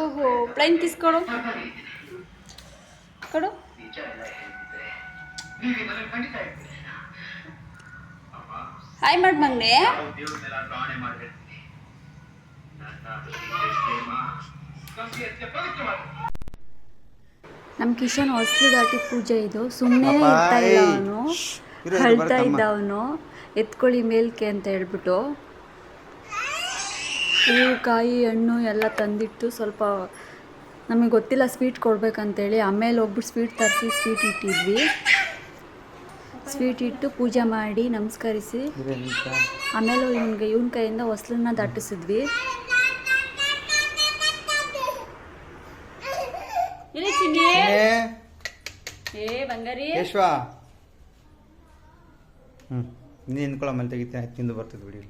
ಓಹೋ plain kiss ಕೊಡು ಕೊಡು. ಹಾಯ್ ಮಾಡಿ ಮಗನೇ. ನಮ್ಮ ಕಿಶನ್ ಹೊಸಲು ದಾಟಿ ಪೂಜೆ ಇದು. ಸುಮ್ಮನೆ ಇರ್ತಾ ಇಲ್ಲ ಅವನು, ಅಳ್ತಾ ಇದ್ದ ಅವನು. ಎತ್ಕೊಳ್ಳಿ ಮೇಲ್ಕೆ ಅಂತ ಹೇಳ್ಬಿಟ್ಟು ಹೂವು ಕಾಯಿ ಹಣ್ಣು ಎಲ್ಲ ತಂದಿಟ್ಟು ಸ್ವಲ್ಪ ನಮಗೆ ಗೊತ್ತಿಲ್ಲ ಸ್ವೀಟ್ ಕೊಡ್ಬೇಕಂತೇಳಿ ಆಮೇಲೆ ಹೋಗ್ಬಿಟ್ಟು ಸ್ವೀಟ್ ತರಿಸಿ ಸ್ವೀಟ್ ಇಟ್ಟಿದ್ವಿ. ಸ್ವೀಟ್ ಇಟ್ಟು ಪೂಜೆ ಮಾಡಿ ನಮಸ್ಕರಿಸಿ ಆಮೇಲೆ ಇವನ ಕೈಯಿಂದ ಹೊಸಲನ್ನ ದಾಟಿಸಿದ್ವಿ. ಏ ಬಂಗಾರಿ ನೀ ನಿಂತ್ಕೊಳ್ಳೋ ಮೇಲೆ ತೆಗಿತೀನಿ ತಿಂದು ಬರ್ತದೆ ಬಿಡಿ.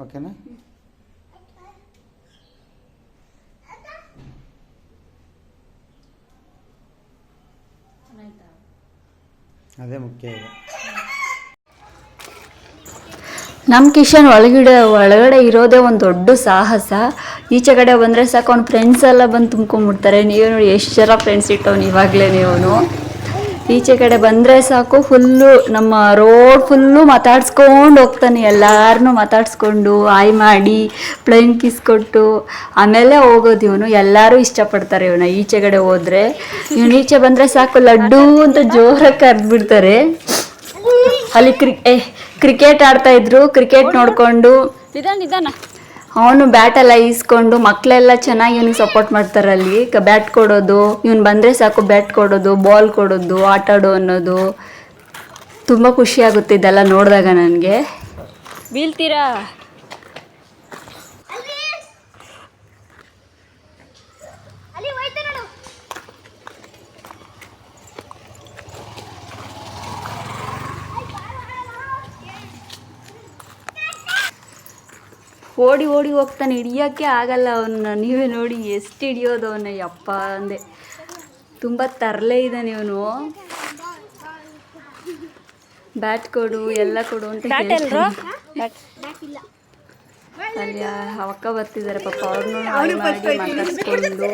ಓಕೆನಾ? ಅದೇ ಮುಖ್ಯ ಈಗ. ನಮ್ಮ ಕಿಶನ್ ಒಳಗಡೆ ಇರೋದೇ ಒಂದು ದೊಡ್ಡ ಸಾಹಸ. ಈಚೆ ಕಡೆ ಬಂದರೆ ಸಾಕು ಅವ್ನ ಫ್ರೆಂಡ್ಸ್ ಎಲ್ಲ ಬಂದು ತುಂಬ್ಕೊಂಡ್ಬಿಡ್ತಾರೆ. ನೀವೇ ನೋಡಿ ಎಷ್ಟು ಜನ ಫ್ರೆಂಡ್ಸ್ ಇಟ್ಟವನು ಇವಾಗಲೇ. ನೀವು ಈಚೆ ಕಡೆ ಬಂದರೆ ಸಾಕು ಫುಲ್ಲು ನಮ್ಮ ರೋಡ್ ಫುಲ್ಲು ಮಾತಾಡ್ಸ್ಕೊಂಡು ಹೋಗ್ತಾನೆ. ಎಲ್ಲರನ್ನೂ ಮಾತಾಡಿಸ್ಕೊಂಡು ಆಯ್ ಮಾಡಿ ಪ್ಲೈನ್ ಕಿಸ್ ಕೊಟ್ಟು ಆಮೇಲೆ ಹೋಗೋದು ಇವನು. ಎಲ್ಲರೂ ಇಷ್ಟಪಡ್ತಾರೆ ಇವನ. ಈಚೆ ಕಡೆ ಹೋದರೆ ಇವನು ಈಚೆ ಬಂದರೆ ಸಾಕು ಲಡ್ಡು ಅಂತ ಜೋರಾಗಿ ಕರೆದ್ಬಿಡ್ತಾರೆ. ಅಲ್ಲಿ ಕ್ರಿಕೆಟ್ ಆಡ್ತಾ ಇದ್ರು. ಕ್ರಿಕೆಟ್ ನೋಡಿಕೊಂಡು ನಿಧಾನ ಅವನು ಬ್ಯಾಟೆಲ್ಲ ಈಸ್ಕೊಂಡು ಮಕ್ಕಳೆಲ್ಲ ಚೆನ್ನಾಗಿ ಇವನಿಗೆ ಸಪೋರ್ಟ್ ಮಾಡ್ತಾರೆ. ಅಲ್ಲಿ ಬ್ಯಾಟ್ ಕೊಡೋದು, ಇವನು ಬಂದರೆ ಸಾಕು ಬ್ಯಾಟ್ ಕೊಡೋದು, ಬಾಲ್ ಕೊಡೋದು, ಆಟ ಆಡೋ ಅನ್ನೋದು. ತುಂಬ ಖುಷಿಯಾಗುತ್ತೆ ಇದೆಲ್ಲ ನೋಡಿದಾಗ ನನಗೆ. ಬೀಳ್ತೀರಾ? ಓಡಿ ಓಡಿ ಹೋಗ್ತಾನೆ, ಹಿಡಿಯೋಕ್ಕೆ ಆಗಲ್ಲ ಅವನ್ನ. ನೀವೇ ನೋಡಿ ಎಷ್ಟು ಹಿಡಿಯೋದು ಅವನ್ನ. ಯಪ್ಪ ಅಂದೆ, ತುಂಬ ತರಲೆ ಇದ್ದಾನೆ ಇವನು. ಬ್ಯಾಟ್ ಕೊಡು ಎಲ್ಲ ಕೊಡು ಅಂತ ಅಲ್ಲಿ ಅವಕ್ಕ ಬರ್ತಿದ್ದಾರೆ ಪಾಪ. ಅವ್ರನ್ನೂ ಮಾಡಿ ಮಾತಾಡ್ಸ್ಕೊಂಡು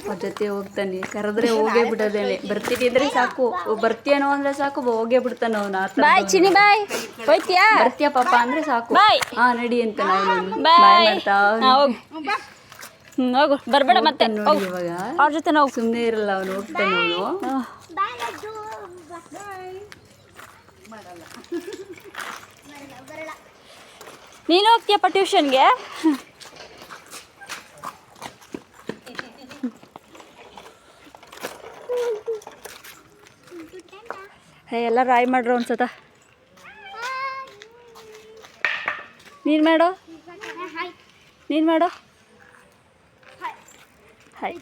ಅವ್ರ ಜೊತೆ ಹೋಗ್ತಾನೆ. ಕರೆದ್ರೆ ಹೋಗೇ ಬಿಡೋದೇನೆ. ಬರ್ತೀನಿ ಅಂದ್ರೆ ಸಾಕು, ಬರ್ತೀಯನೋ ಅಂದ್ರೆ ಸಾಕು ಹೋಗೇ ಬಿಡ್ತಾನ ಅವನು. ಬರ್ತೀಯ ಪಾಪ ಅಂದ್ರೆ ಸಾಕು, ಹಾ ನಡಿ ಅಂತ ಹೋಗು ಬರ್ಬೇಡ ಮತ್ತೆ ನೋಡಿ. ಇವಾಗ ಅವ್ರ ಜೊತೆ ನಾವು ಸುಮ್ಮನೆ ಇರಲ್ಲ ಅವನು, ಹೋಗ್ತಾನೆ ಅವನು. ನೀನು ಹೋಗ್ತೀಯಪ್ಪ ಟ್ಯೂಷನ್ಗೆ? ಎಲ್ಲ ರಾಯ್ ಮಾಡ್ರು ಅನ್ಸತ್ತ. ನೀನು ಮಾಡೋ ಹಾಯ್.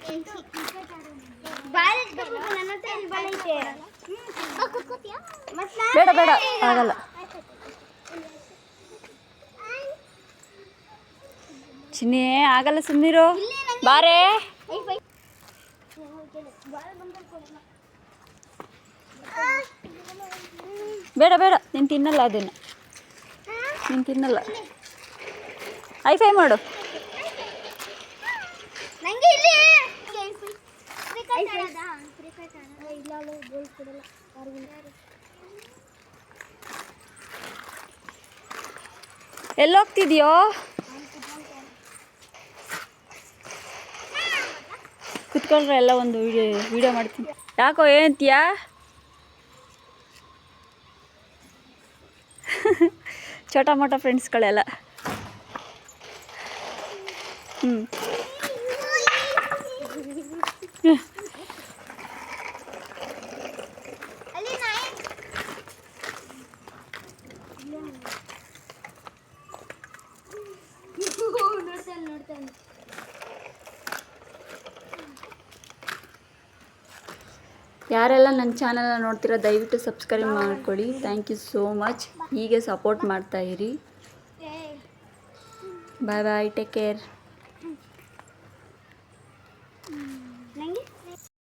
ಬೇಡ ಆಗಲ್ಲ. ಚಿನ್ನಿ ಆಗಲ್ಲ, ಸುಮ್ಮನಿರು. ಬಾರೇ ಬೇಡ ನೀನು ತಿನ್ನಲ್ಲ ಅದನ್ನು. ನೀನು ತಿನ್ನಲ್ಲ. ಐಫೈ ಮಾಡು. ಎಲ್ಲೋಗ್ತಿದ್ಯೋ? ಕುತ್ಕೊಂಡ್ರೆ ಎಲ್ಲ ಒಂದು ವಿಡಿಯೋ ಮಾಡ್ತೀನಿ. ಯಾಕೋ ಏನಂತೀಯಾ? ಚೋಟ ಮೋಟ ಫ್ರೆಂಡ್ಸ್ಗಳೆಲ್ಲ. ಯಾರೆಲ್ಲ ನನ್ನ ಚಾನಲ್ನ ನೋಡ್ತೀರಾ ದಯವಿಟ್ಟು ಸಬ್ಸ್ಕ್ರೈಬ್ ಮಾಡ್ಕೊಳ್ಳಿ. Thank you so much. ಹೀಗೆ ಸಪೋರ್ಟ್ ಮಾಡ್ತಾಯಿರಿ. Bye bye, take care. ಹ್ಮ್.